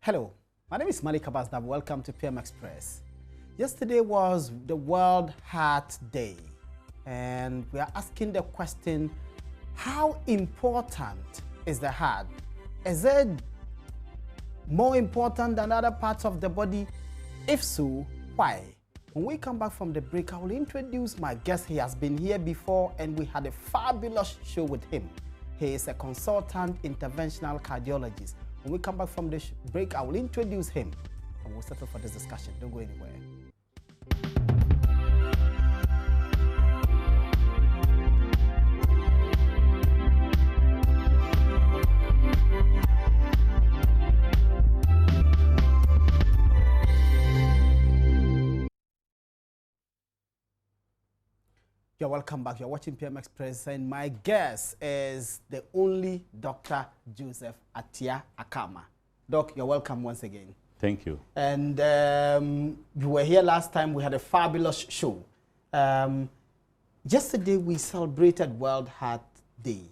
Hello, my name is Malik Abbasdab. Welcome to PM Express. Yesterday was the World Heart Day, and we are asking the question, how important is the heart? Is it more important than other parts of the body? If so, why? When we come back from the break, I will introduce my guest. He has been here before, and we had a fabulous show with him. He is a consultant interventional cardiologist. When we come back from the break, I will introduce him, and we'll settle for this discussion. Don't go anywhere. You're welcome back. You're watching PM Express, and my guest is the only Dr. Joseph Atia Akama. Doc, you're welcome once again. Thank you. And you were here last time. We had a fabulous show. Yesterday, we celebrated World Heart Day.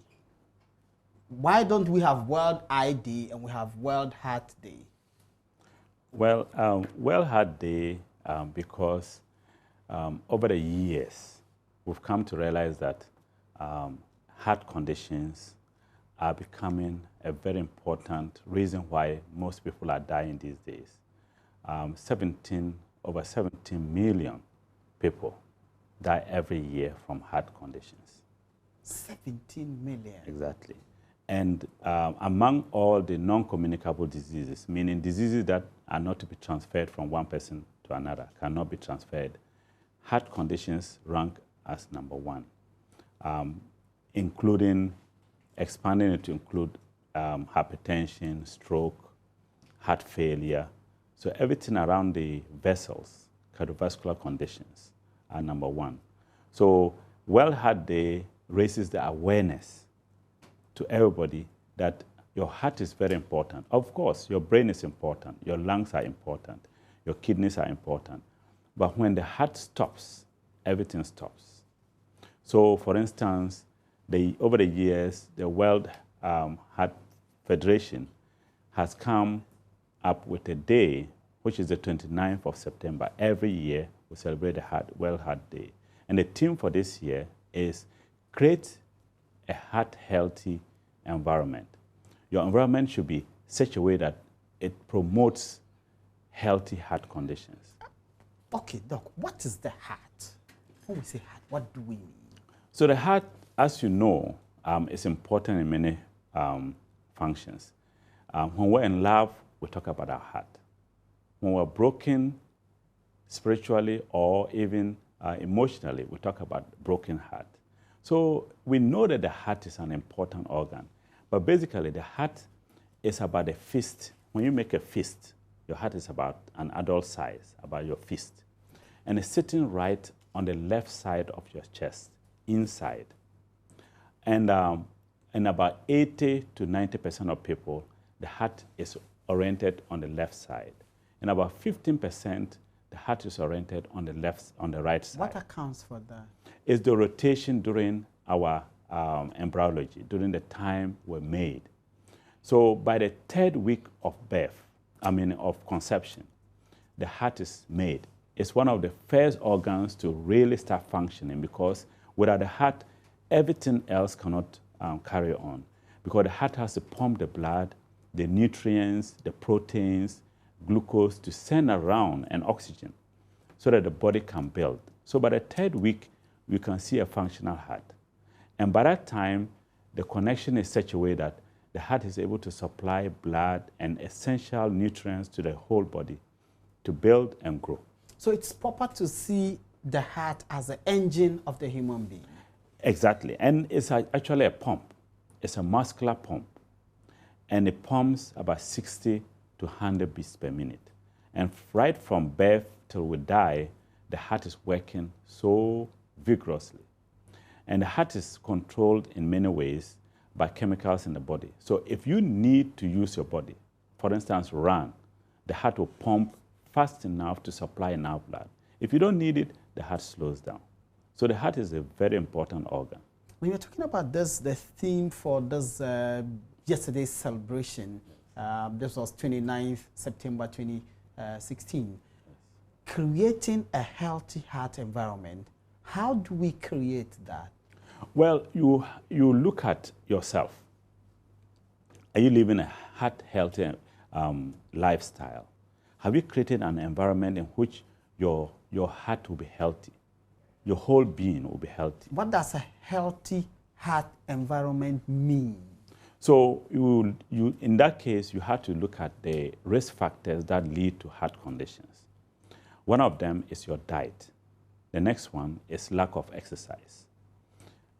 Why don't we have World Eye Day and we have World Heart Day? Well, World Heart Day, because over the years, we've come to realize that heart conditions are becoming a very important reason why most people are dying these days. Over 17 million people die every year from heart conditions. 17 million. Exactly. And among all the non-communicable diseases, meaning diseases that are not to be transferred from one person to another, cannot be transferred, heart conditions rank as number one, including expanding it to include hypertension, stroke, heart failure. So everything around the vessels, cardiovascular conditions are number one. So World Heart Day raises the awareness to everybody that your heart is very important. Of course, your brain is important, your lungs are important, your kidneys are important. But when the heart stops, everything stops. So, for instance, over the years, the World Heart Federation has come up with a day, which is the 29th of September. Every year, we celebrate the World Heart Day. And the theme for this year is create a heart-healthy environment. Your environment should be such a way that it promotes healthy heart conditions. Okay, Doc, what is the heart? When we say heart, what do we mean? So the heart, as you know, is important in many functions. When we're in love, we talk about our heart. When we're broken spiritually or even emotionally, we talk about broken heart. So we know that the heart is an important organ. But basically, the heart is about a fist. When you make a fist, your heart is about an adult size, about your fist. And it's sitting right on the left side of your chest, inside. And about 80 to 90% of people, the heart is oriented on the left side. And about 15%, the heart is oriented on the right side. What accounts for that? It's the rotation during our embryology, during the time we're made. So by the third week of of conception, the heart is made. It's one of the first organs to really start functioning, because without the heart, everything else cannot carry on, because the heart has to pump the blood, the nutrients, the proteins, glucose to send around, and oxygen, so that the body can build. So by the third week, we can see a functional heart. And by that time, the connection is such a way that the heart is able to supply blood and essential nutrients to the whole body to build and grow. So it's proper to see the heart as the engine of the human being. Exactly. And it's actually a pump. It's a muscular pump. And it pumps about 60 to 100 beats per minute. And right from birth till we die, the heart is working so vigorously. And the heart is controlled in many ways by chemicals in the body. So if you need to use your body, for instance, run, the heart will pump fast enough to supply enough blood. If you don't need it, the heart slows down. So the heart is a very important organ. When you're talking about this, the theme for this yesterday's celebration, This was 29th September 2016. Creating a healthy heart environment. How do we create that? Well, you look at yourself. Are you living a heart-healthy lifestyle? Have you created an environment in which your heart will be healthy? Your whole being will be healthy. What does a healthy heart environment mean? So in that case, you have to look at the risk factors that lead to heart conditions. One of them is your diet. The next one is lack of exercise.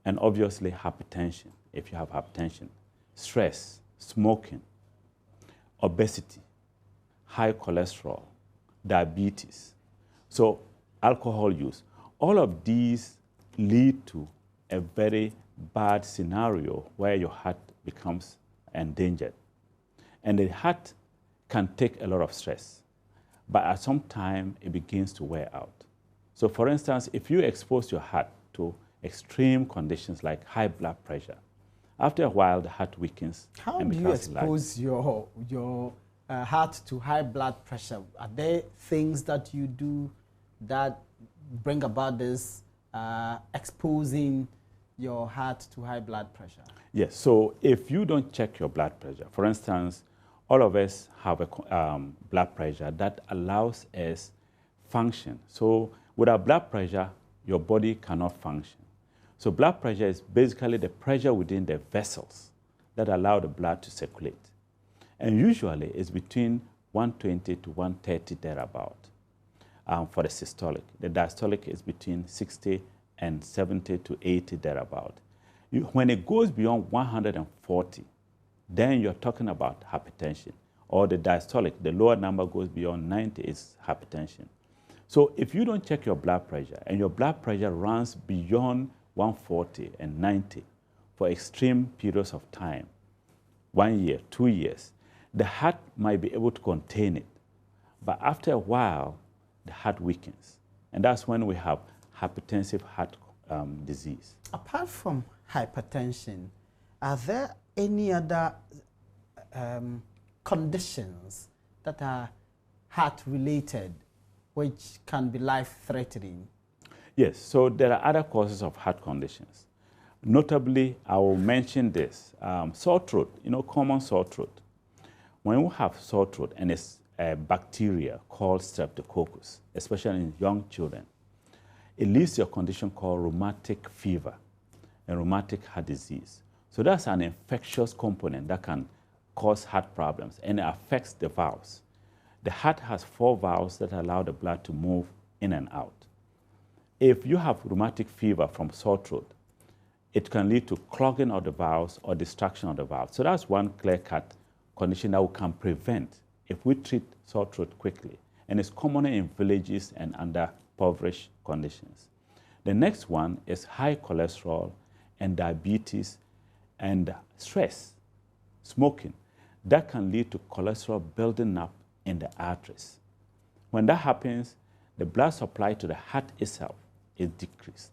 And obviously hypertension, if you have hypertension, stress, smoking, obesity, high cholesterol, diabetes, so alcohol use. All of these lead to a very bad scenario where your heart becomes endangered. And the heart can take a lot of stress, but at some time it begins to wear out. So for instance, if you expose your heart to extreme conditions like high blood pressure, after a while the heart weakens. How do you expose your heart to high blood pressure? Are there things that you do that bring about this exposing your heart to high blood pressure? Yes, so if you don't check your blood pressure, for instance, all of us have a blood pressure that allows us function. So without blood pressure, your body cannot function. So blood pressure is basically the pressure within the vessels that allow the blood to circulate. And usually it's between 120 to 130 thereabout for the systolic. The diastolic is between 60 and 70 to 80 thereabout. When it goes beyond 140, then you're talking about hypertension. Or the diastolic, the lower number goes beyond 90, is hypertension. So if you don't check your blood pressure and your blood pressure runs beyond 140 and 90 for extreme periods of time, 1 year, 2 years, the heart might be able to contain it. But after a while, the heart weakens. And that's when we have hypertensive heart disease. Apart from hypertension, are there any other conditions that are heart-related which can be life-threatening? Yes, so there are other causes of heart conditions. Notably, I will mention this, sore throat, common sore throat. When we have sore throat and it's a bacteria called Streptococcus, especially in young children, it leads to a condition called rheumatic fever and rheumatic heart disease. So that's an infectious component that can cause heart problems, and it affects the valves. The heart has 4 valves that allow the blood to move in and out. If you have rheumatic fever from sore throat, it can lead to clogging of the valves or distraction of the valves. So that's one clear-cut condition that we can prevent if we treat sore throat quickly. And it's common in villages and underprivileged conditions. The next one is high cholesterol and diabetes and stress, smoking. That can lead to cholesterol building up in the arteries. When that happens, the blood supply to the heart itself is decreased.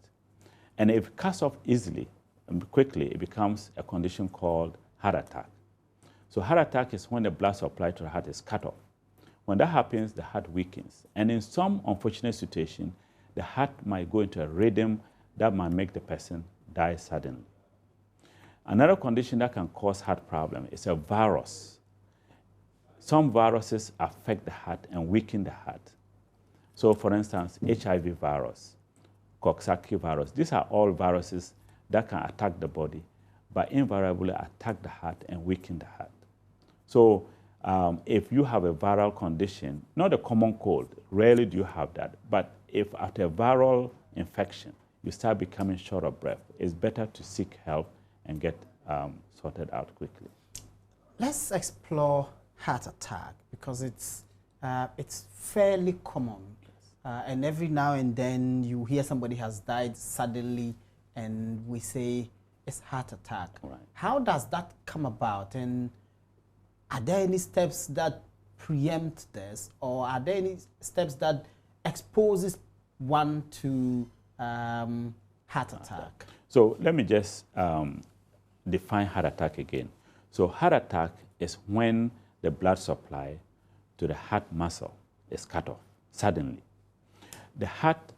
And if it cuts off easily and quickly, it becomes a condition called heart attack. So heart attack is when the blood supply to the heart is cut off. When that happens, the heart weakens. And in some unfortunate situation, the heart might go into a rhythm that might make the person die suddenly. Another condition that can cause heart problem is a virus. Some viruses affect the heart and weaken the heart. So for instance, HIV virus, Coxsackie virus, these are all viruses that can attack the body, but invariably attack the heart and weaken the heart. So if you have a viral condition, not a common cold, rarely do you have that, but if after a viral infection, you start becoming short of breath, it's better to seek help and get sorted out quickly. Let's explore heart attack because it's fairly common. And every now and then you hear somebody has died suddenly and we say it's heart attack. Right. How does that come about? And are there any steps that preempt this, or are there any steps that exposes one to heart attack? So let me just define heart attack again. So heart attack is when the blood supply to the heart muscle is cut off suddenly. The heart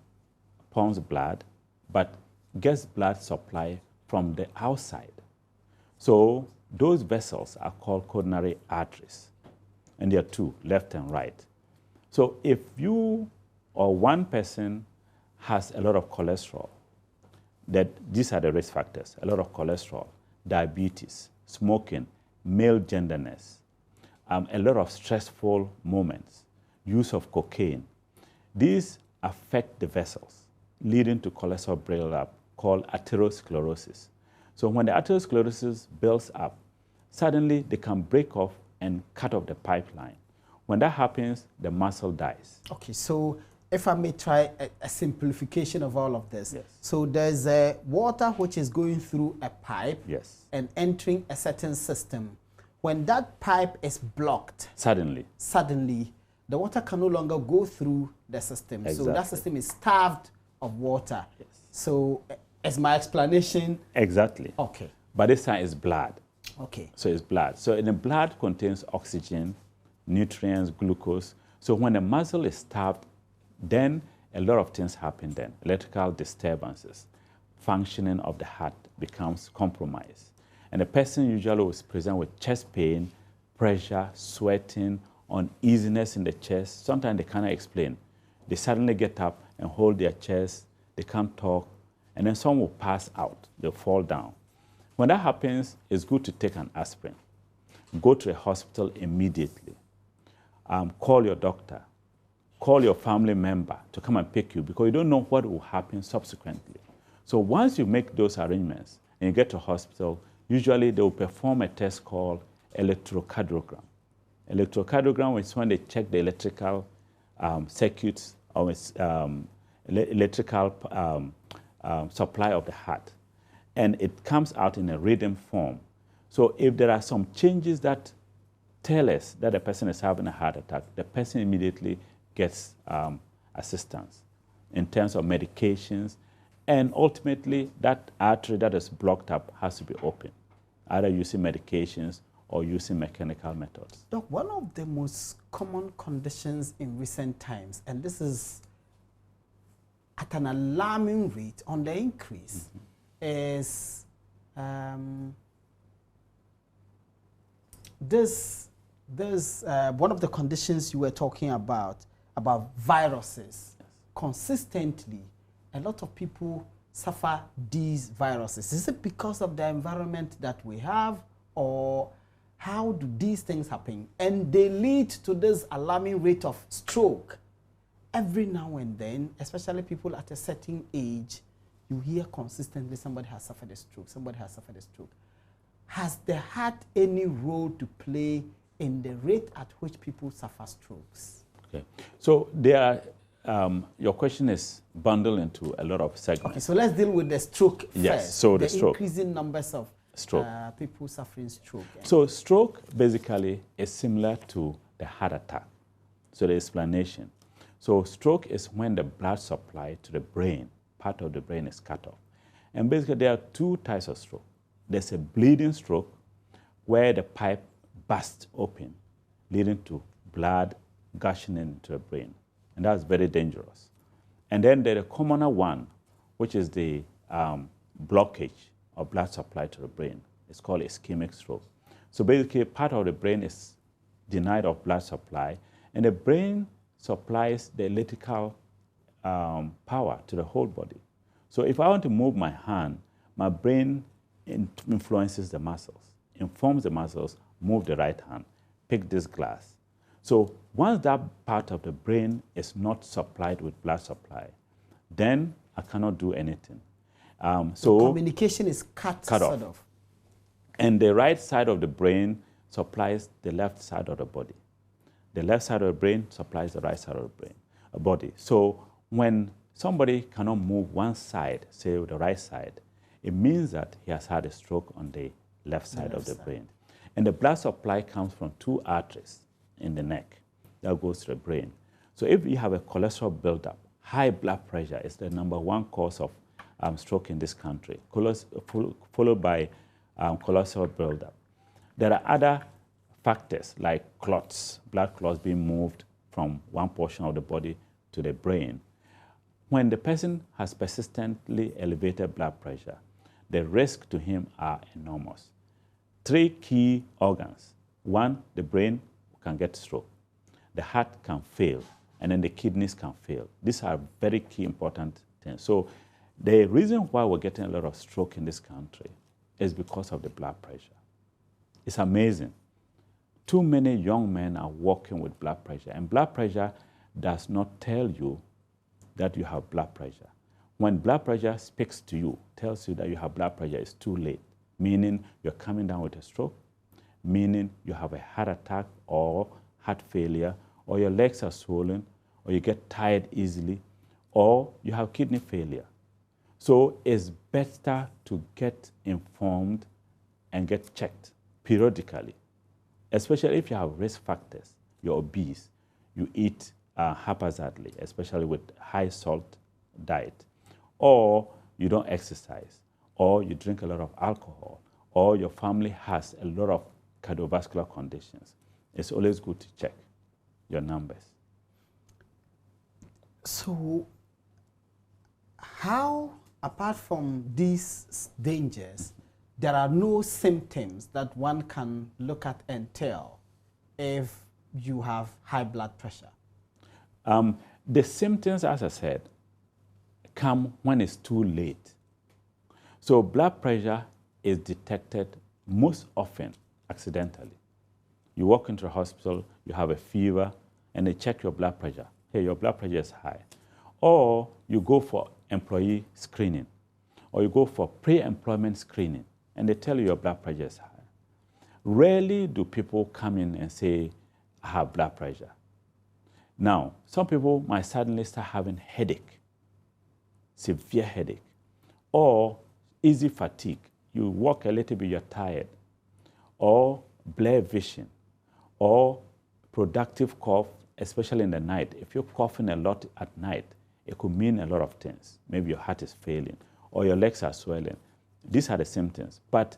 pumps blood, but gets blood supply from the outside. So those vessels are called coronary arteries, and there are two, left and right. So if you or one person has a lot of cholesterol, that these are the risk factors: a lot of cholesterol, diabetes, smoking, male genderness, a lot of stressful moments, use of cocaine. These affect the vessels, leading to cholesterol buildup called atherosclerosis. So when the atherosclerosis builds up, suddenly they can break off and cut off the pipeline. When that happens, the muscle dies. Okay, so if I may try a simplification of all of this. Yes. So there's a water which is going through a pipe, Yes. and entering a certain system. When that pipe is blocked, Suddenly. the water can no longer go through the system. So Exactly. that system is starved of water. Yes. So as my explanation. Exactly. Okay. But this time it's blood. Okay. So it's blood. So in the blood contains oxygen, nutrients, glucose. So when the muscle is starved, then a lot of things happen then. Electrical disturbances, functioning of the heart becomes compromised. And the person usually will present with chest pain, pressure, sweating, uneasiness in the chest. Sometimes they cannot explain. They suddenly get up and hold their chest. They can't talk. And then some will pass out. They'll fall down. When that happens, it's good to take an aspirin. Go to a hospital immediately. Call your doctor. Call your family member to come and pick you, because you don't know what will happen subsequently. So once you make those arrangements and you get to hospital, usually they will perform a test called electrocardiogram. Electrocardiogram is when they check the electrical circuits or electrical supply of the heart. And it comes out in a rhythm form. So if there are some changes that tell us that the person is having a heart attack, the person immediately gets assistance in terms of medications. And ultimately, that artery that is blocked up has to be open, either using medications or using mechanical methods. Doc, one of the most common conditions in recent times, and this is at an alarming rate on the increase, is one of the conditions you were talking about viruses. Yes. Consistently, a lot of people suffer these viruses. Is it because of the environment that we have, or how do these things happen? And they lead to this alarming rate of stroke. Every now and then, especially people at a certain age, you hear consistently somebody has suffered a stroke, somebody has suffered a stroke. Has the heart any role to play in the rate at which people suffer strokes? Okay. So there are, your question is bundled into a lot of segments. Okay, so let's deal with the stroke Yes, first. so the stroke. Increasing numbers of Stroke. People suffering stroke. So stroke basically is similar to the heart attack. So the explanation. So stroke is when the blood supply to the brain, part of the brain, is cut off. And basically there are two types of stroke. There's a bleeding stroke where the pipe bursts open, leading to blood gushing into the brain. And that's very dangerous. And then there's a commoner one, which is the blockage of blood supply to the brain. It's called ischemic stroke. So basically, part of the brain is denied of blood supply, and the brain supplies the electrical power to the whole body. So if I want to move my hand, my brain influences the muscles, informs the muscles, move the right hand, pick this glass. So once that part of the brain is not supplied with blood supply, then I cannot do anything. So communication is cut off. sort of. And the right side of the brain supplies the left side of the body. The left side of the brain supplies the right side of the brain, body. So when somebody cannot move one side, say the right side, it means that he has had a stroke on the left side of the brain. And the blood supply comes from two arteries in the neck that goes to the brain. So if you have a cholesterol buildup, high blood pressure is the #1 cause of stroke in this country, followed by cholesterol buildup. There are other factors like clots, blood clots being moved from one portion of the body to the brain. When the person has persistently elevated blood pressure, the risk to him are enormous. 3 key organs. 1, the brain can get stroke. The heart can fail, and then the kidneys can fail. These are very key important things. So the reason why we're getting a lot of stroke in this country is because of the blood pressure. It's amazing. Too many young men are walking with blood pressure, and blood pressure does not tell you that you have blood pressure. When blood pressure speaks to you, tells you that you have blood pressure, it's too late, meaning you're coming down with a stroke, meaning you have a heart attack or heart failure, or your legs are swollen, or you get tired easily, or you have kidney failure. So it's better to get informed and get checked periodically, especially if you have risk factors, you're obese, you eat haphazardly, especially with high salt diet, or you don't exercise, or you drink a lot of alcohol, or your family has a lot of cardiovascular conditions. It's always good to check your numbers. So how, apart from these dangers, there are no symptoms that one can look at and tell if you have high blood pressure? The symptoms, as I said, come when it's too late. So blood pressure is detected most often accidentally. You walk into a hospital, you have a fever, and they check your blood pressure. Hey, your blood pressure is high. Or you go for employee screening, or you go for pre-employment screening, and they tell you your blood pressure is high. Rarely do people come in and say, I have blood pressure. Now, some people might suddenly start having headache, severe headache, or easy fatigue. You walk a little bit, you're tired, or blurred vision, or productive cough, especially in the night. If you're coughing a lot at night, it could mean a lot of things. Maybe your heart is failing, or your legs are swelling. These are the symptoms. But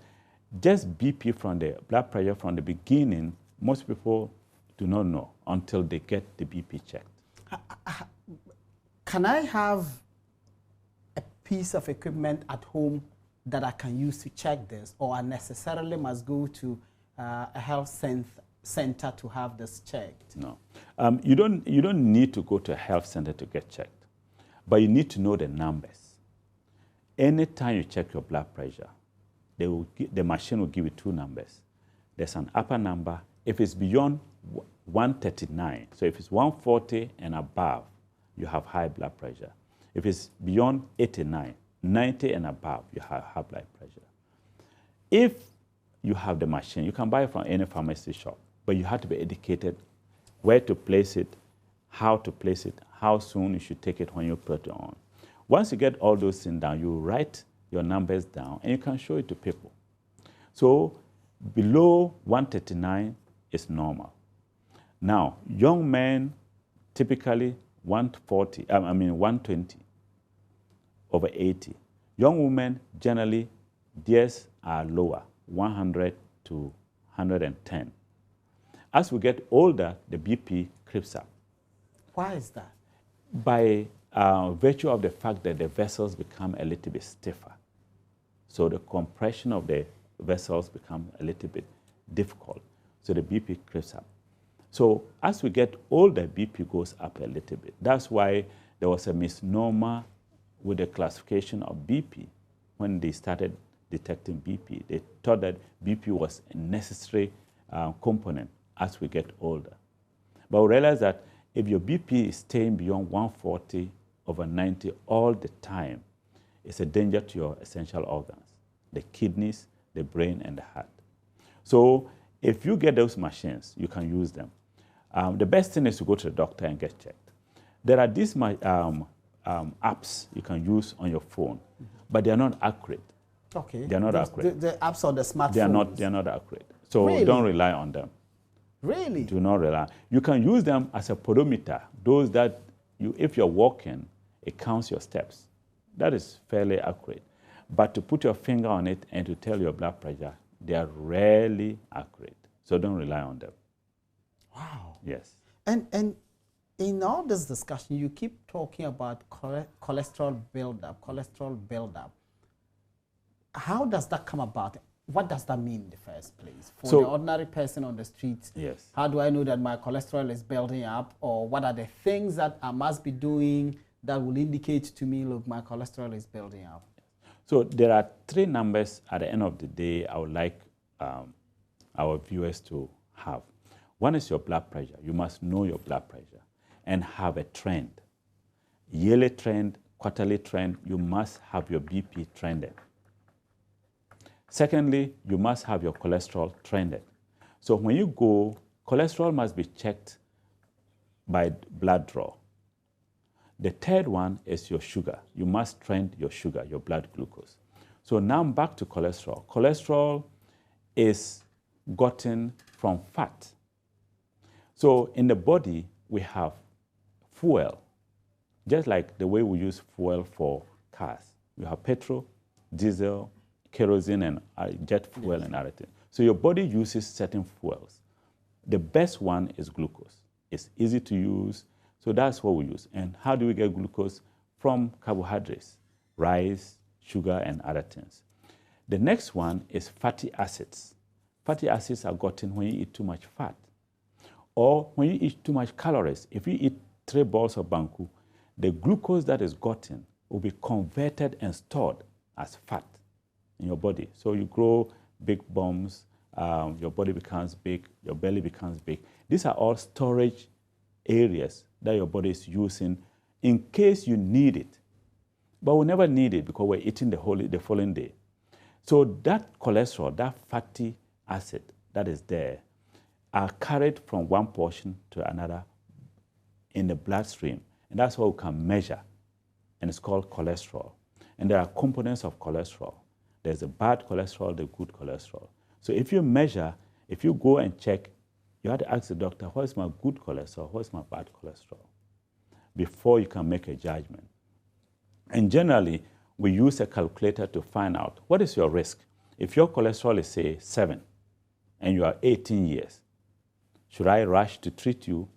just BP from the blood pressure from the beginning, most people do not know until they get the BP checked. Can I have a piece of equipment at home that I can use to check this, or I necessarily must go to a health center to have this checked? No. You don't need to go to a health center to get checked, but you need to know the numbers. Anytime you check your blood pressure, the machine will give you 2 numbers. There's an upper number. If it's beyond 139, so if it's 140 and above, you have high blood pressure. If it's beyond 89, 90 and above, you have high blood pressure. If you have the machine, you can buy it from any pharmacy shop, but you have to be educated where to place it, how to place it, how soon you should take it when you put it on. Once you get all those things down, you write your numbers down and you can show it to people. So below 139 is normal. Now, young men, typically 120 over 80. Young women, generally, theirs are lower, 100 to 110. As we get older, the BP creeps up. Why is that? By virtue of the fact that the vessels become a little bit stiffer. So the compression of the vessels become a little bit difficult. So the BP creeps up. So as we get older, BP goes up a little bit. That's why there was a misnomer with the classification of BP. When they started detecting BP, they thought that BP was a necessary component as we get older. But we realize that if your BP is staying beyond 140 over 90 all the time, it's a danger to your essential organs, the kidneys, the brain, and the heart. So if you get those machines, you can use them. The best thing is to go to the doctor and get checked. There are these apps you can use on your phone, but they are not accurate. Okay. They are not accurate. The apps on the smartphone. They are not accurate. So Really? Don't rely on them. Really? Do not rely. You can use them as a pedometer. Those that if you're walking, it counts your steps. That is fairly accurate. But to put your finger on it and to tell your blood pressure, they are rarely accurate. So don't rely on them. Wow. Yes. And in all this discussion, you keep talking about cholesterol buildup. How does that come about? What does that mean in the first place? For the ordinary person on the street, yes. How do I know that my cholesterol is building up? Or what are the things that I must be doing that will indicate to me, look, my cholesterol is building up? So there are three numbers at the end of the day I would like our viewers to have. One is your blood pressure. You must know your blood pressure and have a trend. Yearly trend, quarterly trend, you must have your BP trended. Secondly, you must have your cholesterol trended. So when you go, cholesterol must be checked by blood draw. The third one is your sugar. You must trend your sugar, your blood glucose. So now back to cholesterol. Cholesterol is gotten from fat. So in the body, we have fuel, just like the way we use fuel for cars. You have petrol, diesel, kerosene, and jet fuel and other things. So your body uses certain fuels. The best one is glucose. It's easy to use, so that's what we use. And how do we get glucose? From carbohydrates, rice, sugar, and other things. The next one is fatty acids. Fatty acids are gotten when you eat too much fat, or when you eat too much calories. If you eat 3 balls of banku, the glucose that is gotten will be converted and stored as fat in your body. So you grow big bumps, your body becomes big, your belly becomes big. These are all storage areas that your body is using in case you need it. But we never need it because we're eating the following day. So that cholesterol, that fatty acid that is there, are carried from one portion to another in the bloodstream. And that's what we can measure. And it's called cholesterol. And there are components of cholesterol. There's the bad cholesterol, the good cholesterol. So if you measure, if you go and check, you have to ask the doctor, what is my good cholesterol, what is my bad cholesterol, before you can make a judgment. And generally, we use a calculator to find out what is your risk. If your cholesterol is, say, 7, and you are 18 years, should I rush to treat you?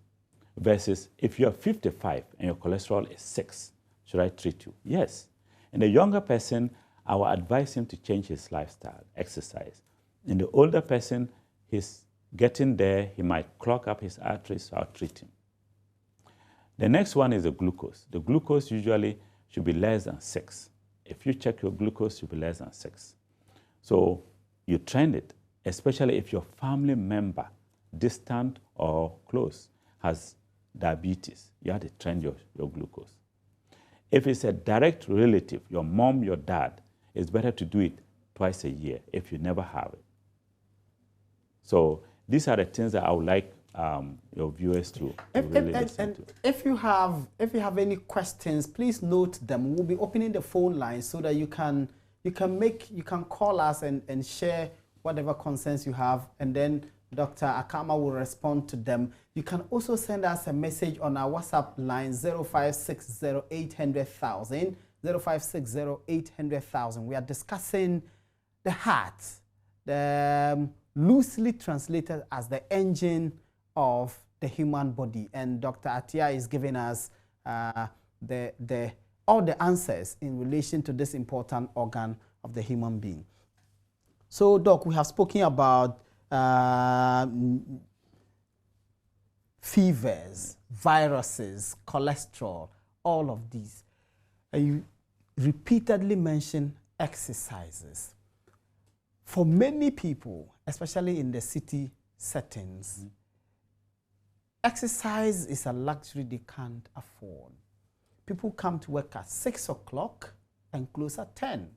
Versus if you are 55 and your cholesterol is 6, should I treat you? Yes. And the younger person, I will advise him to change his lifestyle, exercise. In the older person, he's getting there, he might clog up his arteries, so I'll treat him. The next one is the glucose. The glucose usually should be less than 6. If you check your glucose, it should be less than 6. So you trend it, especially if your family member, distant or close, has diabetes. You have to trend your glucose. If it's a direct relative, your mom, your dad, it's better to do it twice a year if you never have it. So these are the things that I would like your viewers to really listen to. If you have any questions, please note them. We'll be opening the phone line so that you can call us and share whatever concerns you have, and then Dr. Akama will respond to them. You can also send us a message on our WhatsApp line 0560-800,000, 0560-800,000. We are discussing the heart, loosely translated as the engine of the human body. And Dr. Atia is giving us all the answers in relation to this important organ of the human being. So, Doc, we have spoken about fevers, viruses, cholesterol, all of these. You repeatedly mention exercises. For many people, especially in the city settings, exercise is a luxury they can't afford. People come to work at 6 o'clock and close at 10.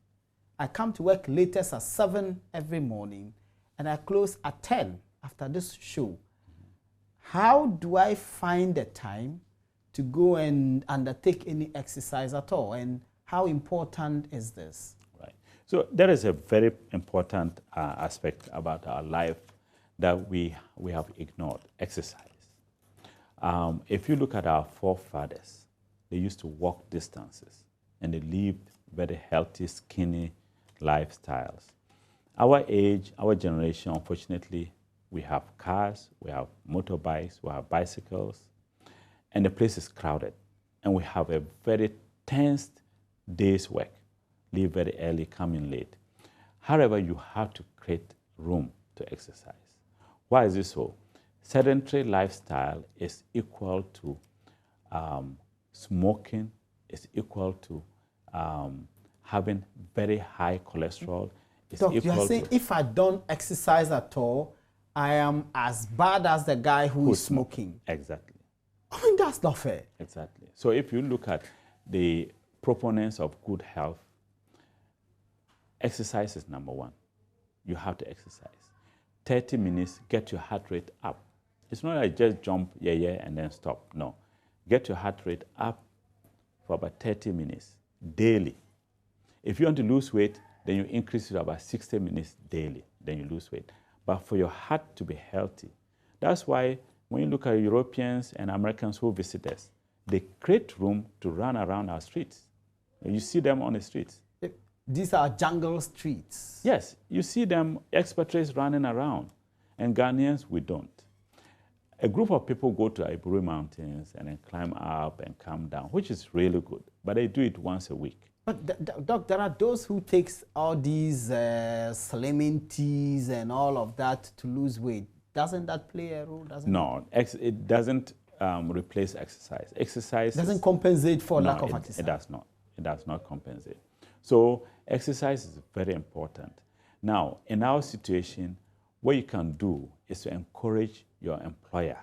I come to work latest at 7 every morning, and I close at 10 after this show. How do I find the time to go and undertake any exercise at all? And how important is this? Right. So there is a very important aspect about our life that we have ignored: exercise. If you look at our forefathers, they used to walk distances, and they lived very healthy, skinny lifestyles. Our age, our generation, unfortunately, we have cars, we have motorbikes, we have bicycles, and the place is crowded. And we have a very tense day's work. Leave very early, come in late. However, you have to create room to exercise. Why is this so? Sedentary lifestyle is equal to smoking, is equal to having very high cholesterol. Doc, you're saying if I don't exercise at all, I am as bad as the guy who is smoking. Exactly. I mean, that's not fair. Exactly. So if you look at the proponents of good health, exercise is number one. You have to exercise. 30 minutes, get your heart rate up. It's not like just jump, and then stop. No. Get your heart rate up for about 30 minutes daily. If you want to lose weight, then you increase it about 60 minutes daily. Then you lose weight. But for your heart to be healthy, that's why when you look at Europeans and Americans who visit us, they create room to run around our streets. You see them on the streets. These are jungle streets. Yes, you see them, expatriates running around, and Ghanaians, we don't. A group of people go to Iburi Mountains and then climb up and come down, which is really good, but they do it once a week. But Doc, there are those who take all these slimming teas and all of that to lose weight. Doesn't that play a role? No, it doesn't replace exercise. Exercise doesn't compensate for lack of exercise. It does not. It does not compensate. So exercise is very important. Now, in our situation, what you can do is to encourage your employer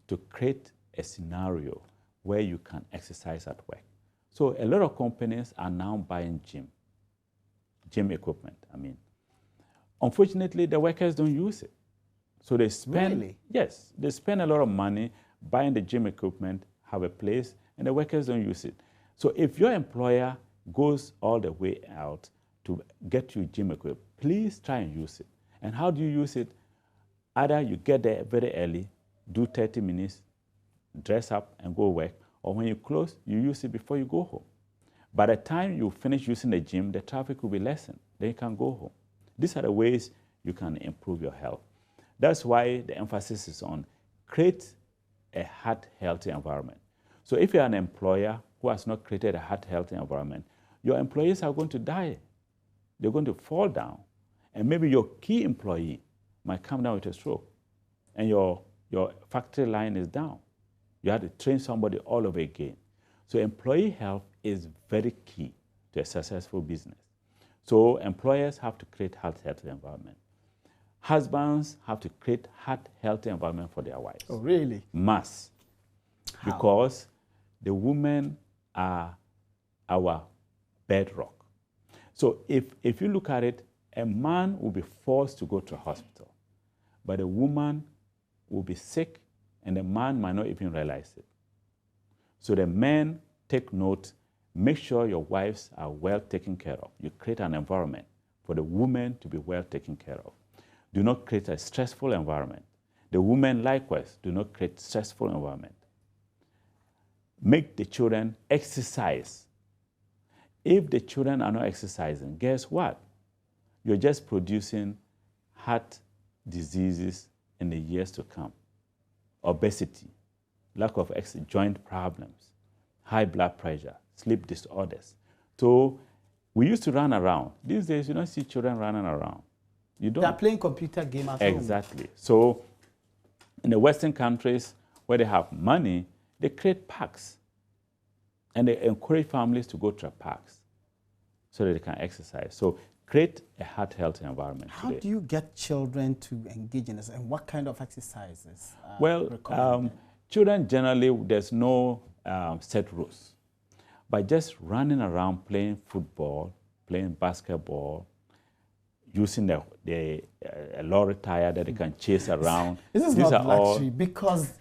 to create a scenario where you can exercise at work. So a lot of companies are now buying gym equipment, I mean. Unfortunately, the workers don't use it. So they spend, really? Yes, they spend a lot of money buying the gym equipment, have a place, and the workers don't use it. So if your employer goes all the way out to get you gym equipment, please try and use it. And how do you use it? Either you get there very early, do 30 minutes, dress up and go work, or when you close, you use it before you go home. By the time you finish using the gym, the traffic will be lessened. Then you can go home. These are the ways you can improve your health. That's why the emphasis is on create a heart-healthy environment. So if you're an employer who has not created a heart-healthy environment, your employees are going to die. They're going to fall down. And maybe your key employee might come down with a stroke. And your factory line is down. You have to train somebody all over again. So employee health is very key to a successful business. So employers have to create heart-healthy environment. Husbands have to create heart-healthy environment for their wives. Oh, really? Must. How? Because the women are our bedrock. So if you look at it, a man will be forced to go to a hospital, but a woman will be sick and the man might not even realize it. So the men take note, make sure your wives are well taken care of. You create an environment for the women to be well taken care of. Do not create a stressful environment. The women likewise do not create stressful environment. Make the children exercise. If the children are not exercising, guess what? You're just producing heart diseases in the years to come. Obesity, lack of joint problems, high blood pressure, sleep disorders. So we used to run around. These days, you don't see children running around. You don't. They're playing computer games at home. Exactly. So in the Western countries where they have money, they create parks. And they encourage families to go to parks so that they can exercise. So create a heart-healthy environment. How do you get children to engage in this, and what kind of exercises? Children generally, there's no set rules. But just running around, playing football, playing basketball, using a lorry tire that they can chase around. This is not luxury because,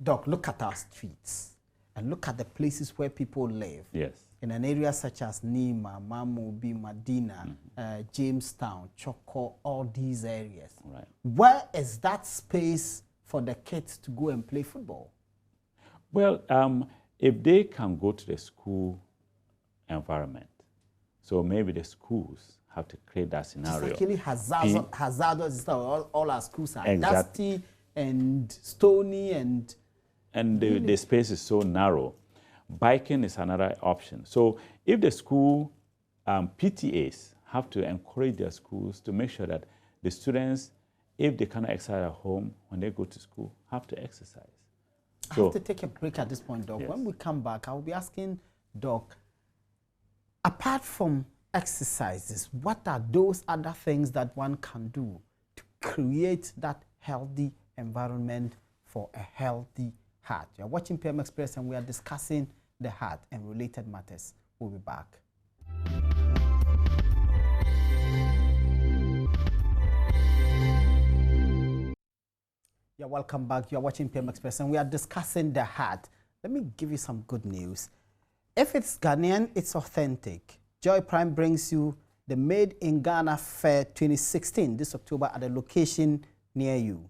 Doc, look at our streets and look at the places where people live. Yes. In an area such as Nima, Mamobi, Madina, Jamestown, Choco, all these areas. Right. Where is that space for the kids to go and play football? Well, if they can go to the school environment, so maybe the schools have to create that scenario. It's actually hazardous. All our schools are Exactly. dusty and stony and the space is so narrow. Biking is another option. So if the school PTAs have to encourage their schools to make sure that the students, if they cannot exercise at home, when they go to school, have to exercise. I have to take a break at this point, Doc. Yes. When we come back, I will be asking Doc, apart from exercises, what are those other things that one can do to create that healthy environment for a healthy heart? You're watching PM Express and we are discussing the heart and related matters. We'll be back. Yeah, welcome back. You're watching PM Express and we are discussing the heart. Let me give you some good news. If it's Ghanaian, it's authentic. Joy Prime brings you the Made in Ghana Fair 2016 this October at a location near you.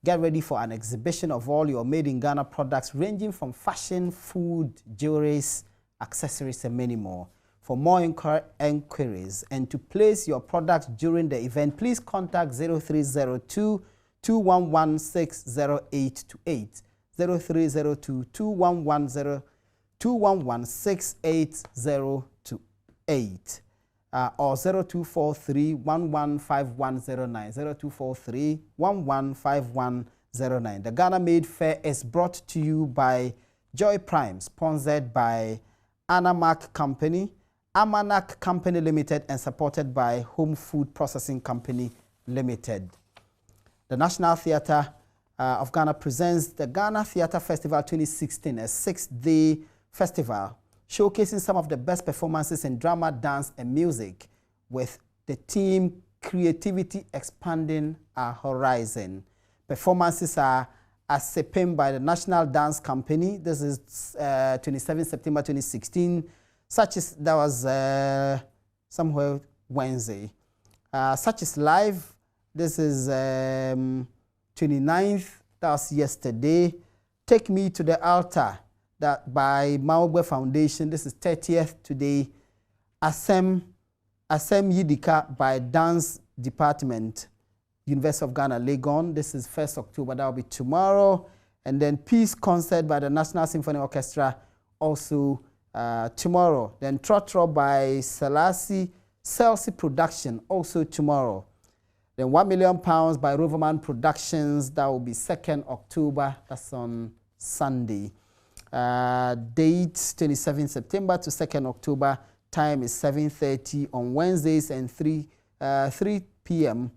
Get ready for an exhibition of all your Made in Ghana products ranging from fashion, food, jewelries, accessories and many more. For more inquiries and to place your products during the event, please contact 0302 21160828, 0302 21168028, or 0243 115109, 0243 115109. The Ghana Made Fair is brought to you by Joy Prime, sponsored by Anamak Company, Amanak Company Limited, and supported by Home Food Processing Company Limited. The National Theatre of Ghana presents the Ghana Theatre Festival 2016, a 6-day festival showcasing some of the best performances in drama, dance, and music with the theme Creativity Expanding Our Horizon. Performances are Asepim by the National Dance Company. This is 27 September 2016. That was somewhere Wednesday. Such is live. This is 29th, that was yesterday. Take Me to the Altar, that by Maugbe Foundation. This is 30th today. Asem Yidika by Dance Department, University of Ghana, Legon. This is 1st October, that will be tomorrow. And then Peace Concert by the National Symphony Orchestra, also tomorrow. Then Trotro by Celsi Production, also tomorrow. Then £1 million by Roverman Productions, that will be 2nd October, that's on Sunday. Date 27 September to 2nd October, time is 7:30 on Wednesdays and 3 p.m.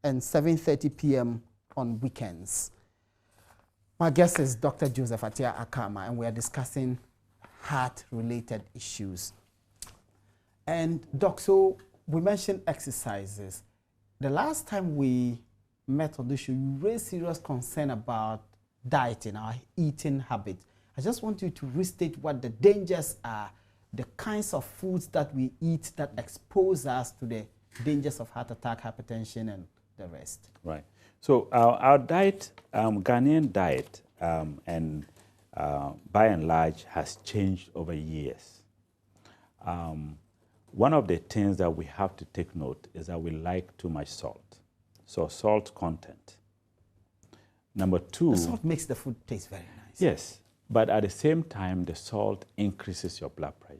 and 7:30 p.m. on weekends. My guest is Dr. Joseph Atia Akama, and we are discussing heart-related issues. And Doc, so we mentioned exercises. The last time we met on the show, you raised serious concern about dieting, our eating habit. I just want you to restate what the dangers are, the kinds of foods that we eat that expose us to the dangers of heart attack, hypertension, and the rest. Right. So our diet, Ghanaian diet, and by and large has changed over years. One of the things that we have to take note is that we like too much salt. So salt content. Number two. The salt makes the food taste very nice. Yes, but at the same time, the salt increases your blood pressure.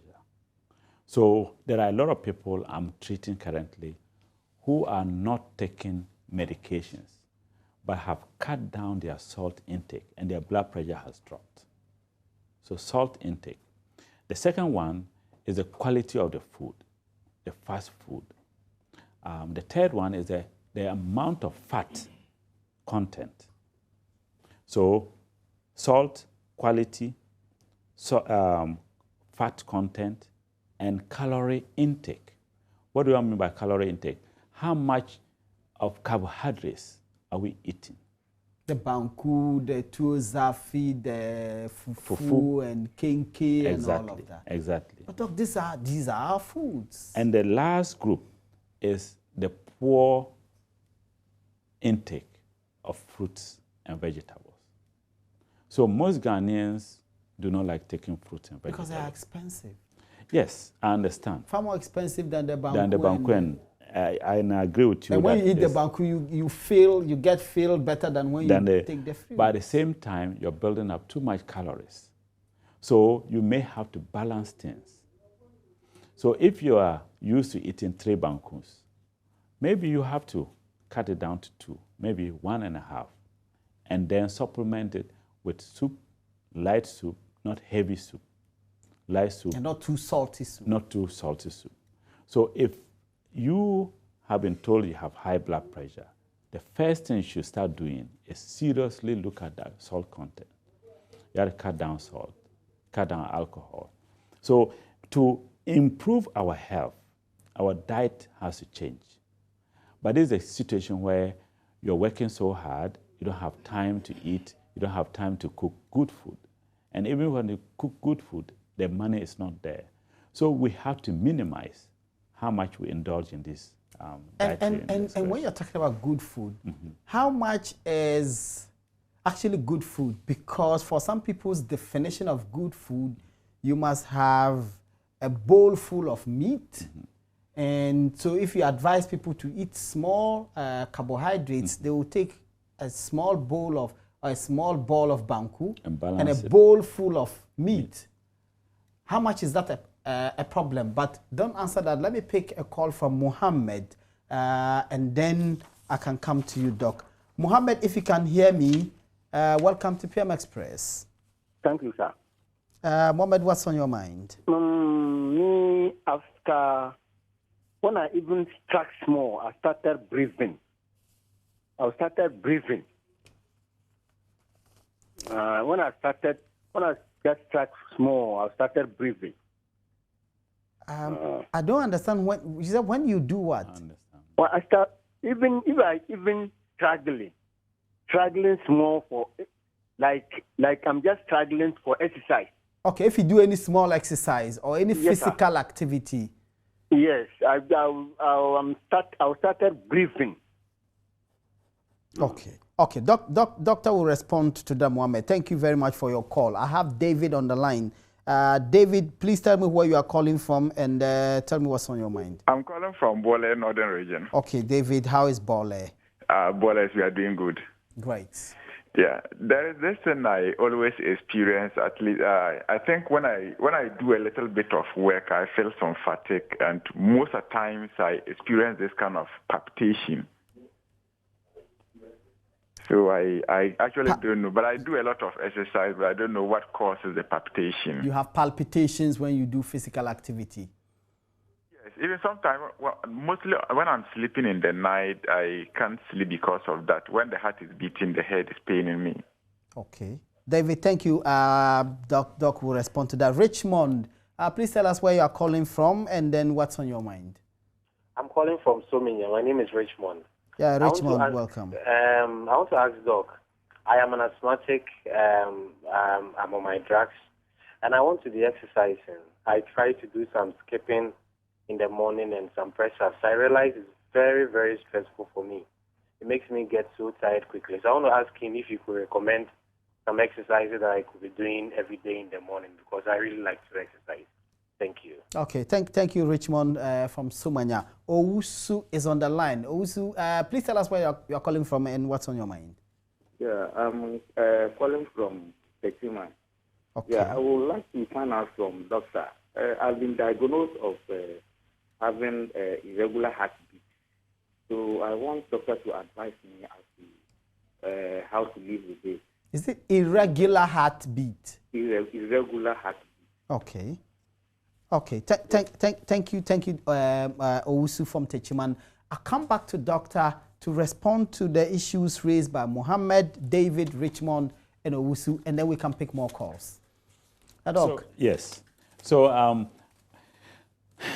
So there are a lot of people I'm treating currently who are not taking medications, but have cut down their salt intake and their blood pressure has dropped. So salt intake. The second one is the quality of the food, the fast food. The third one is the amount of fat content. So salt, quality, fat content, and calorie intake. What do I mean by calorie intake? How much of carbohydrates are we eating? The banku, the tuozafi, the fufu, and kenke, and all of that. Exactly. But Doc, these are our foods. And the last group is the poor intake of fruits and vegetables. So most Ghanaians do not like taking fruits and vegetables. Because they are expensive. Yes, I understand. Far more expensive than the banku. Than the banku I agree with you. And when you eat the banku, you get feel better than when you take the fruit. But at the same time, you're building up too much calories. So you may have to balance things. So if you are used to eating 3 bankus, maybe you have to cut it down to 2, maybe 1.5, and then supplement it with soup, light soup, not heavy soup, light soup. And not too salty soup. Not too salty soup. So if you have been told you have high blood pressure, the first thing you should start doing is seriously look at that salt content. You have to cut down salt, cut down alcohol. So to improve our health, our diet has to change. But this is a situation where you're working so hard, you don't have time to eat, you don't have time to cook good food. And even when you cook good food, the money is not there. So we have to minimize how much we indulge in this and when you're talking about good food, how much is actually good food? Because for some people's definition of good food, you must have a bowl full of meat. And so if you advise people to eat small carbohydrates, they will take a small bowl of, or a small ball of banku and a bowl full of meat. How much is that a problem? But don't answer that. Let me pick a call from Mohammed, and then I can come to you, Doc. Mohammed, if you can hear me, welcome to PM Express. Thank you, sir. Mohammed, what's on your mind? Me, after, when I even struck small, I started breathing. When I just struck small, I started breathing. I don't understand when you said when you do what? I understand. Well, I start if I struggling small for like I'm just struggling for exercise. Okay, if you do any small exercise or any physical activity. Yes, I started breathing. Okay. Okay, doctor will respond to that, Mohammed. Thank you very much for your call. I have David on the line. David, please tell me where you are calling from and tell me what's on your mind. I'm calling from Bole, Northern Region. Okay, David, how is Bole? Bole, we are doing good. Great. Yeah, there is this thing I always experience. At least, I think when I do a little bit of work, I feel some fatigue, and most of the times I experience this kind of palpitation. So I actually don't know, but I do a lot of exercise, but I don't know what causes the palpitation. You have palpitations when you do physical activity? Yes, even sometimes, mostly when I'm sleeping in the night, I can't sleep because of that. When the heart is beating, the head is paining me. Okay. David, thank you. Doc will respond to that. Richmond, please tell us where you are calling from and then what's on your mind. I'm calling from Sominya. My name is Richmond. Yeah, Richmond, welcome. I want to ask Doc, I am an asthmatic, I'm on my drugs, and I want to be exercising. I try to do some skipping in the morning and some press-ups. I realize it's very, very stressful for me. It makes me get so tired quickly. So I want to ask him if you could recommend some exercises that I could be doing every day in the morning, because I really like to exercise. Thank you. Okay, thank you, Richmond from Sumanya. Owusu is on the line. Owusu, please tell us where you're calling from and what's on your mind. Yeah, I'm calling from Techiman. Okay. Yeah, I would like to find out from doctor. I've been diagnosed of having irregular heartbeat. So I want doctor to advise me as to how to live with it. Is it irregular heartbeat? Irregular heartbeat. Okay. Okay, thank you, Owusu from Techiman. I'll come back to doctor to respond to the issues raised by Mohammed, David, Richmond, and Owusu, and then we can pick more calls. Yes. So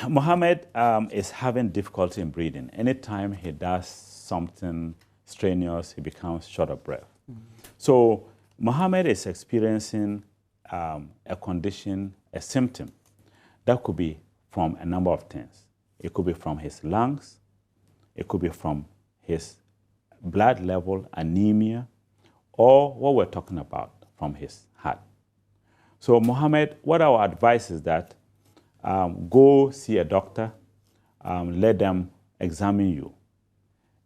Mohammed is having difficulty in breathing. Anytime he does something strenuous, he becomes short of breath. So Mohammed is experiencing a condition, a symptom. That could be from a number of things. It could be from his lungs. It could be from his blood level, anemia, or what we're talking about, from his heart. So Mohammed, what our advice is that go see a doctor, let them examine you.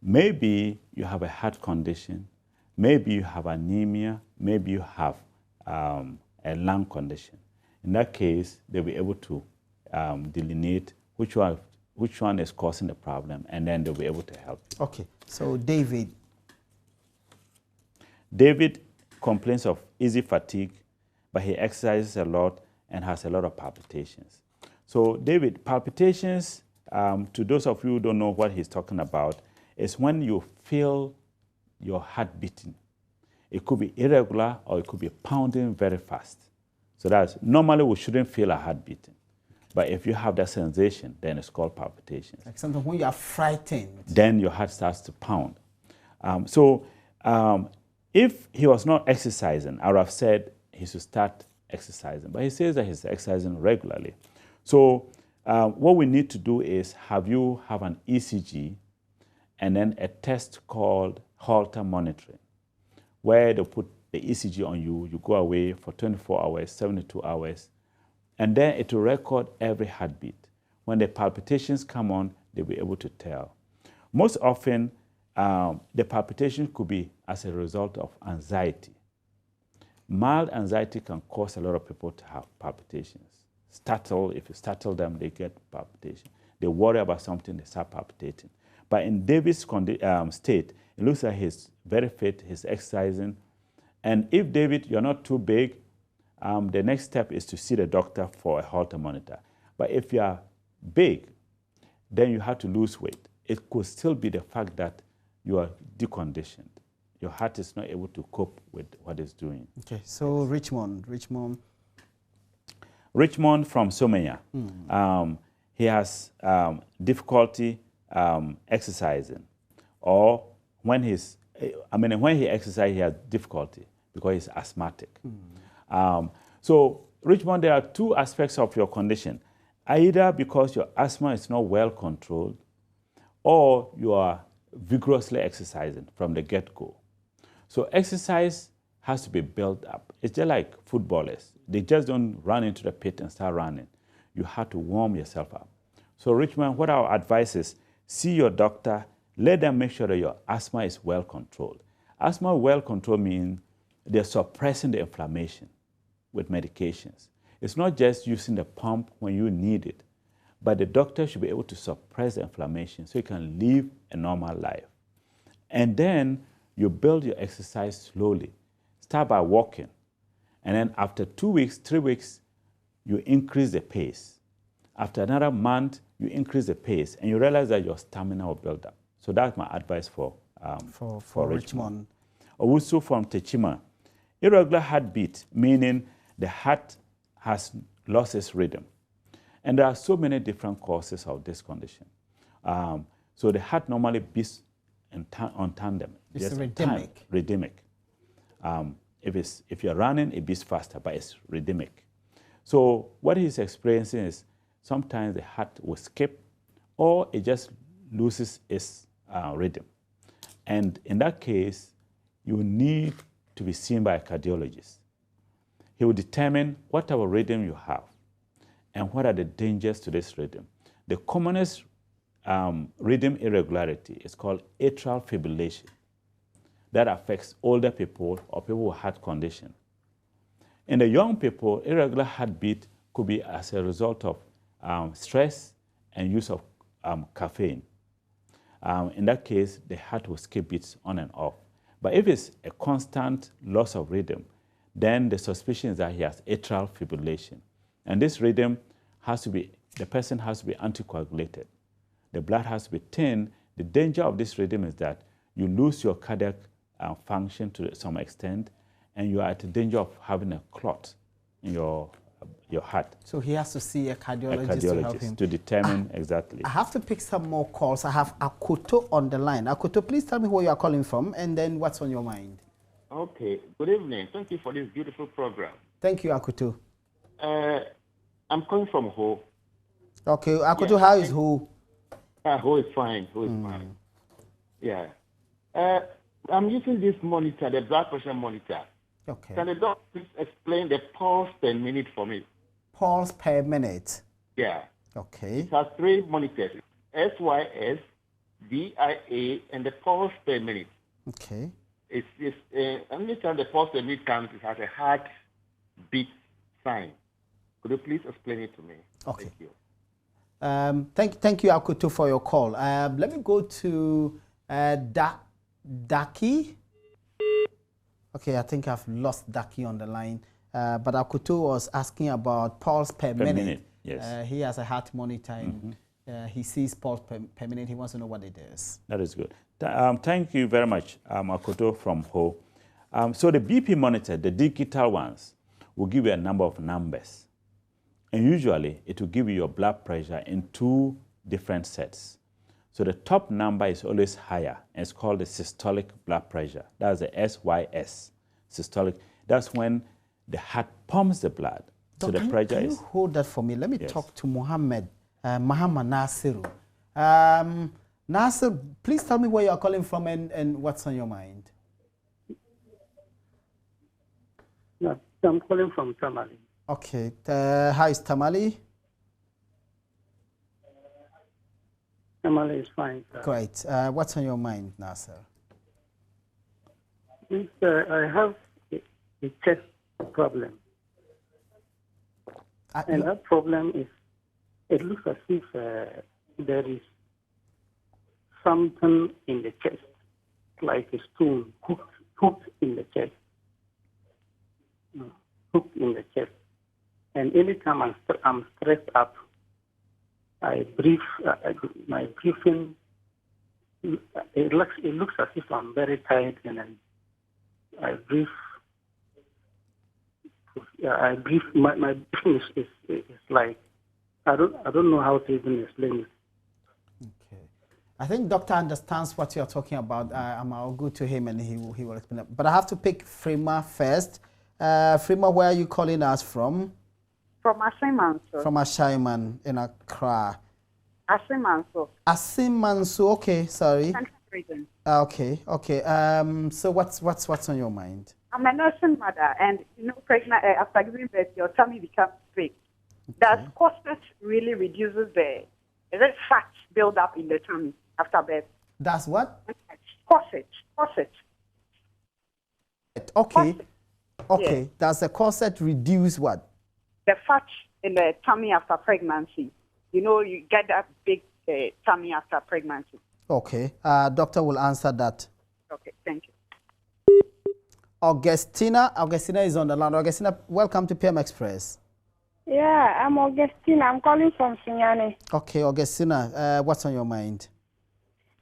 Maybe you have a heart condition, maybe you have anemia, maybe you have a lung condition. In that case, they'll be able to delineate which one is causing the problem, and then they'll be able to help you. Okay, so David. David complains of easy fatigue, but he exercises a lot and has a lot of palpitations. So David, palpitations, to those of you who don't know what he's talking about, is when you feel your heart beating. It could be irregular or it could be pounding very fast. So that's normally we shouldn't feel a heart beating. But if you have that sensation, then it's called palpitations. Like sometimes when you are frightened. Then your heart starts to pound. If he was not exercising, I would have said he should start exercising. But he says that he's exercising regularly. So what we need to do is have an ECG and then a test called Holter monitoring, where they put the ECG on you, you go away for 24 hours, 72 hours, and then it will record every heartbeat. When the palpitations come on, they'll be able to tell. Most often, the palpitation could be as a result of anxiety. Mild anxiety can cause a lot of people to have palpitations. If you startle them, they get palpitation. They worry about something, they start palpitating. But in David's state, it looks like he's very fit, he's exercising. And if, David, you're not too big, the next step is to see the doctor for a Holter monitor. But if you are big, then you have to lose weight. It could still be the fact that you are deconditioned. Your heart is not able to cope with what it's doing. Okay, so Richmond from Somaya. He has difficulty exercising, or when he exercises, he has difficulty because he's asthmatic. So, Richmond, there are two aspects of your condition. Either because your asthma is not well controlled, or you are vigorously exercising from the get-go. So exercise has to be built up. It's just like footballers. They just don't run into the pit and start running. You have to warm yourself up. So Richmond, what our advice is, see your doctor, let them make sure that your asthma is well controlled. Asthma well controlled means they're suppressing the inflammation with medications. It's not just using the pump when you need it, but the doctor should be able to suppress the inflammation so you can live a normal life. And then you build your exercise slowly. Start by walking. And then after 2 weeks, 3 weeks, you increase the pace. After another month, you increase the pace, and you realize that your stamina will build up. So that's my advice for Richmond. Owusu from Techima. Irregular heartbeat, meaning the heart has lost its rhythm. And there are so many different causes of this condition. So the heart normally beats on tandem. It's rhythmic. Rhythmic. If you're running, it beats faster, but it's rhythmic. So what he's experiencing is sometimes the heart will skip, or it just loses its rhythm. And in that case, you need to be seen by a cardiologist. He will determine what type of rhythm you have and what are the dangers to this rhythm. The commonest rhythm irregularity is called atrial fibrillation. That affects older people or people with heart condition. In the young people, irregular heartbeat could be as a result of stress and use of caffeine. In that case, the heart will skip beats on and off. But if it's a constant loss of rhythm, then the suspicion is that he has atrial fibrillation. And this rhythm the person has to be anticoagulated. The blood has to be thinned. The danger of this rhythm is that you lose your cardiac function to some extent, and you are at the danger of having a clot in your heart. So he has to see a cardiologist to help him. To determine exactly. I have to pick some more calls. I have Akoto on the line. Akoto, please tell me where you are calling from and then what's on your mind. Okay. Good evening. Thank you for this beautiful program. Thank you, Akoto. I'm calling from Ho. Okay, Akoto, how is Ho? Ho is fine. Ho is fine. Yeah. I'm using this monitor, the blood pressure monitor. Okay. Can the doctor please explain the pulse per minute for me? Pulse per minute? Yeah. Okay. It has 3 monitors, SYS, DIA, and the pulse per minute. Okay. It's anytime the pulse per minute comes, it has a heartbeat sign. Could you please explain it to me? Okay. Thank you. Thank you, Akoto, for your call. Let me go to Daki. Okay, I think I've lost Daki on the line. But Akoto was asking about pulse per minute. Yes. He has a heart monitor and he sees pulse per minute. He wants to know what it is. That is good. Thank you very much, Akoto from Ho. So the BP monitor, the digital ones, will give you a number of numbers. And usually, it will give you your blood pressure in 2 different sets. So the top number is always higher, and it's called the systolic blood pressure. That's the SYS, systolic. That's when the heart pumps the blood. So the pressure can is... you hold that for me? Let me talk to Muhammad Nasiru. Nasir, please tell me where you are calling from and what's on your mind. Yeah, I'm calling from Tamale. Okay. How is Tamale? Tamale is fine, sir. Great. What's on your mind, Nasir? I have a chest problem. And that problem is, it looks as if there is something in the chest, like a stone hooked in the chest. Hooked in the chest. And anytime I'm stressed up, I breathe, my breathing, it looks as if I'm very tired, and I breathe, my breathing is like, I don't know how to even explain it. Okay. I think doctor understands what you're talking about. I'll go to him and he will explain it. But I have to pick Frima first. Frima, where are you calling us from? From Asimanso. From Ashaiman in Accra. Asimanso. Asimanso. Okay, sorry. Central Region. Okay. So what's on your mind? I'm a nursing mother, and pregnant after giving birth, your tummy becomes big. Okay. Does corset really reduces the fat build up in the tummy after birth? That's what? Corset. Okay. Corset. Okay. Yes. Does the corset reduce what? The fat in the tummy after pregnancy. You get that big tummy after pregnancy. Okay. Doctor will answer that. Okay, thank you. Augustina is on the line. Augustina, welcome to PM Express. Yeah, I'm Augustina. I'm calling from Sunyani. Okay, Augustina, what's on your mind?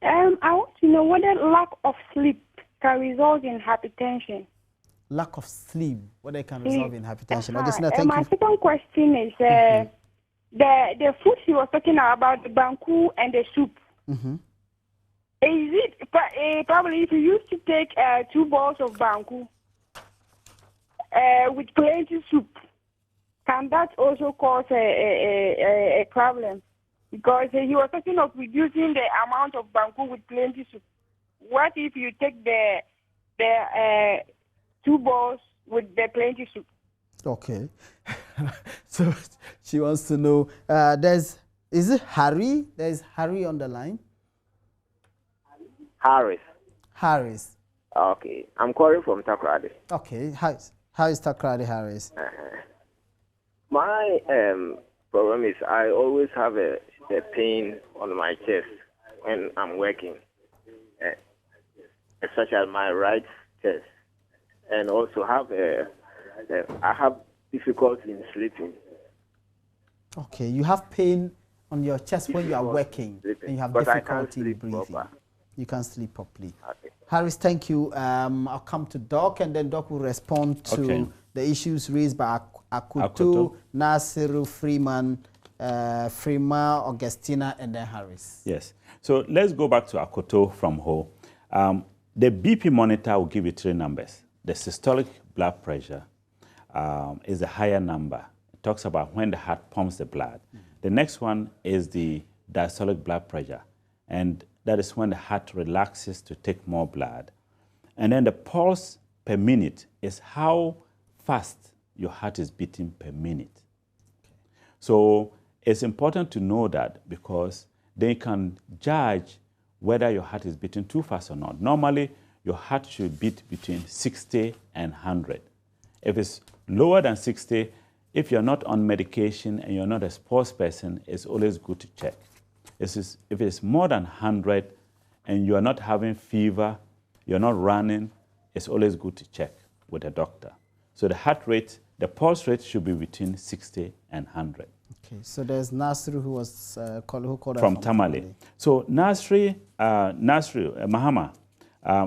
I want to know whether lack of sleep can result in hypertension. Lack of sleep, whether can result in hypertension. Augustina, thank you. My second question is the food she was talking about, the banku and the soup. Is it probably if you used to take 2 bowls of banku with plenty soup, can that also cause a problem? Because he was talking of reducing the amount of banku with plenty soup. What if you take the 2 bowls with the plenty soup? Okay. So she wants to know, is it Harry? There's Harry on the line. Harris. Okay. I'm calling from Takoradi. Okay. How is Takoradi, Harris? My problem is I always have a pain on my chest when I'm working, such as my right chest, and also I have difficulty in sleeping. Okay, you have pain on your chest when you are working, and you have difficulty in breathing. Proper. You can't sleep properly. Okay. Harris, thank you. I'll come to Doc, and then Doc will respond to the issues raised by Akoto, Nasiru, Freeman, Frima, Augustina, and then Harris. Yes. So let's go back to Akoto from Ho. The BP monitor will give you 3 numbers. The systolic blood pressure is a higher number. It talks about when the heart pumps the blood. The next one is the diastolic blood pressure, and that is when the heart relaxes to take more blood. And then the pulse per minute is how fast your heart is beating per minute. Okay. So it's important to know that, because they can judge whether your heart is beating too fast or not. Normally, your heart should beat between 60 and 100. If it's lower than 60, if you're not on medication and you're not a sports person, it's always good to check. If it's more than 100 and you are not having fever, you're not running, it's always good to check with a doctor. So the heart rate, the pulse rate should be between 60 and 100. Okay, so there's Nasru who was called from Tamale. So Nasri Mahama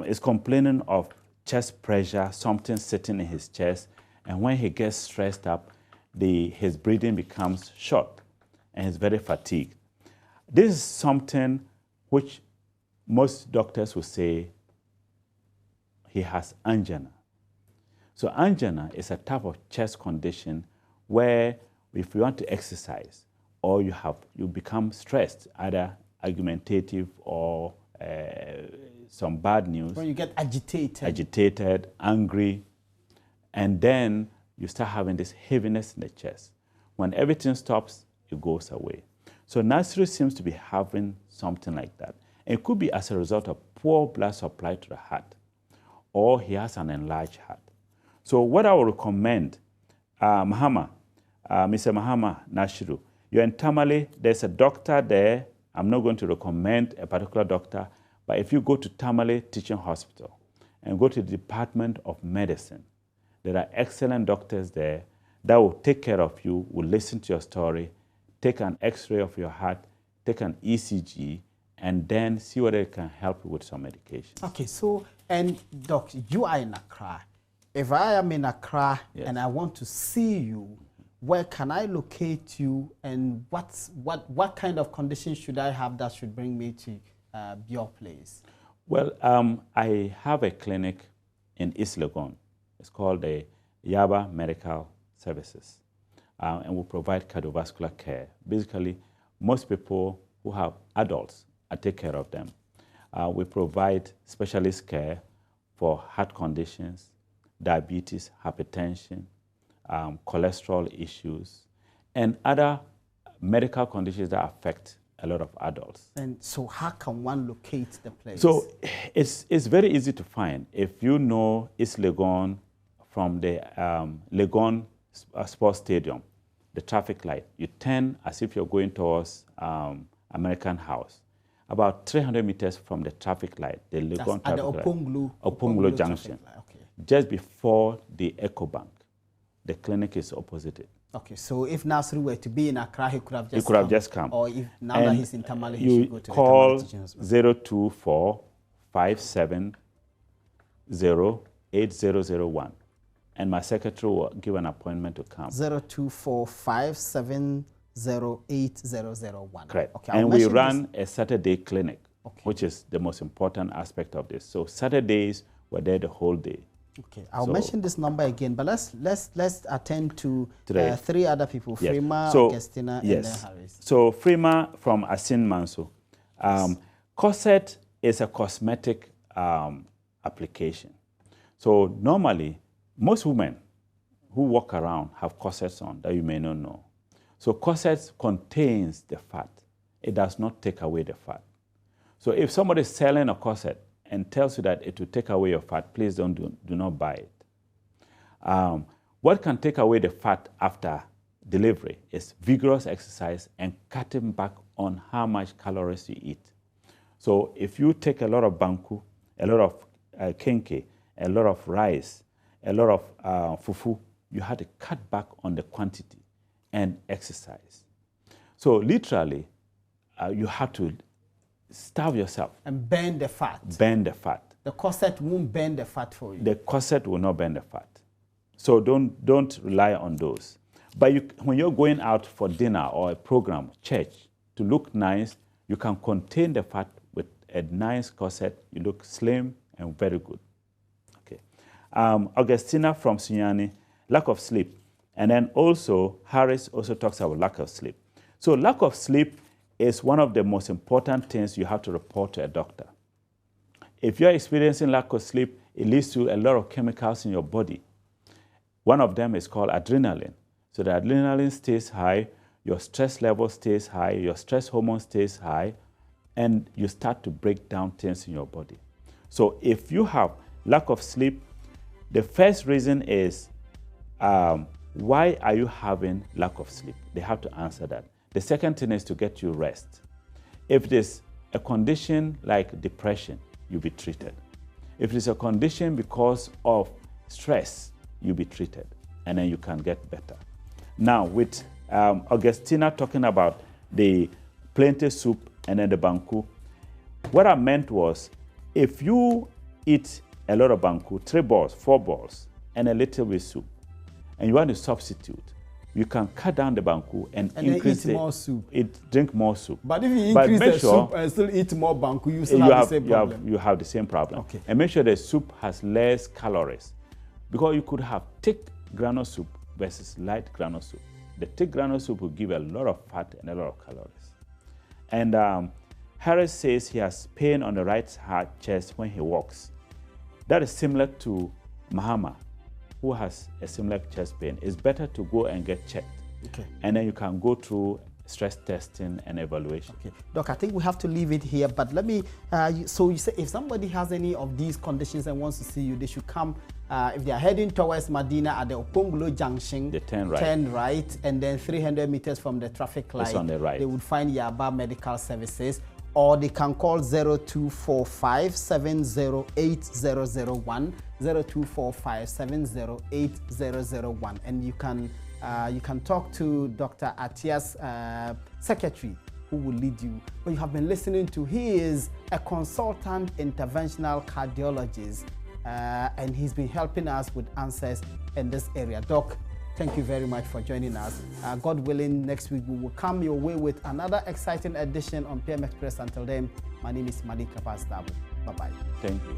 is complaining of chest pressure, something sitting in his chest, and when he gets stressed up, his breathing becomes short and he's very fatigued. This is something which most doctors will say he has angina. So angina is a type of chest condition where if you want to exercise or you become stressed, either argumentative or some bad news. When you get agitated. Agitated, angry, and then you start having this heaviness in the chest. When everything stops, it goes away. So Nasri seems to be having something like that. It could be as a result of poor blood supply to the heart, or he has an enlarged heart. So what I would recommend, Mr. Mahama Nashiru, you're in Tamale, there's a doctor there. I'm not going to recommend a particular doctor, but if you go to Tamale Teaching Hospital and go to the Department of Medicine, there are excellent doctors there that will take care of you, will listen to your story, take an x-ray of your heart, take an ECG, and then see whether it can help you with some medication. Okay, so, and Doc, you are in Accra. If I am in Accra and I want to see you, where can I locate you, and what kind of conditions should I have that should bring me to your place? Well, I have a clinic in East Legon. It's called the Yaba Medical Services, and we provide cardiovascular care. Basically, most people who have adults, I take care of them. We provide specialist care for heart conditions, diabetes, hypertension, cholesterol issues, and other medical conditions that affect a lot of adults. And so how can one locate the place? So it's very easy to find. If you know East Legon from the Legon Sports Stadium, the traffic light, you turn as if you're going towards American House. About 300 meters from the traffic light, the Legon traffic light. Oponglo Junction. Okay. Just before the EcoBank. The clinic is opposite it. Okay, so if Nasri were to be in Accra, he could have just come. Or if now that he's in Tamale, he should go to call the Tamale Teaching Hospital. 024-570-8001. And my secretary will give an appointment to come. 024-570-8001. Correct. Okay, and we run a Saturday clinic, which is the most important aspect of this. So Saturdays, we're there the whole day. Okay, I'll mention this number again, but let's attend to three other people: Frima, Augustina, and then Harris. So Frima from Asin Manso. Corset is a cosmetic application. So normally, most women who walk around have corsets on that you may not know. So corsets contains the fat. It does not take away the fat. So if somebody is selling a corset and tells you that it will take away your fat, please do not buy it. What can take away the fat after delivery is vigorous exercise and cutting back on how much calories you eat. So if you take a lot of banku, a lot of kenke, a lot of rice, a lot of fufu, you have to cut back on the quantity and exercise. So literally, you have to starve yourself. And burn the fat. Burn the fat. The corset won't burn the fat for you. The corset will not burn the fat. So don't rely on those. But when you're going out for dinner or a program, church, to look nice, you can contain the fat with a nice corset. You look slim and very good. Okay. Augustina from Sunyani, lack of sleep. And then also, Harris also talks about lack of sleep. So lack of sleep is one of the most important things you have to report to a doctor. If you're experiencing lack of sleep, it leads to a lot of chemicals in your body. One of them is called adrenaline. So the adrenaline stays high, your stress level stays high, your stress hormone stays high, and you start to break down things in your body. So if you have lack of sleep, the first reason is why are you having lack of sleep? They have to answer that. The second thing is to get you rest. If it is a condition like depression, you'll be treated. If it is a condition because of stress, you'll be treated, and then you can get better. Now, with Augustina talking about the plenty soup and then the banku, what I meant was, if you eat a lot of banku, 3 balls, 4 balls, and a little bit soup, and you want to substitute, you can cut down the banku and increase eat more soup. Drink more soup. But if you increase the soup and still eat more banku, you still have the same problem. You have the same problem. Okay. And make sure the soup has less calories, because you could have thick granule soup versus light granule soup. The thick granule soup will give a lot of fat and a lot of calories. And Harris says he has pain on the right chest when he walks. That is similar to Mahama, who has a similar chest pain. It's better to go and get checked. Okay. And then you can go through stress testing and evaluation. Okay. Doc, I think we have to leave it here, but let me, so you say if somebody has any of these conditions and wants to see you, they should come, if they are heading towards Medina at the Opongulo Junction, the turn right. Turn right, and then 300 meters from the traffic light, it's on the right. They would find Yaba Medical Services, or they can call 0245 708 0245 708 and you can talk to Dr. Atia's secretary, who will lead you. But you have been listening to, he is a consultant interventional cardiologist, and he's been helping us with answers in this area. Doc, thank you very much for joining us. God willing, next week we will come your way with another exciting edition on PM Express. Until then, my name is Malik Abbas Dabo. Bye-bye. Thank you.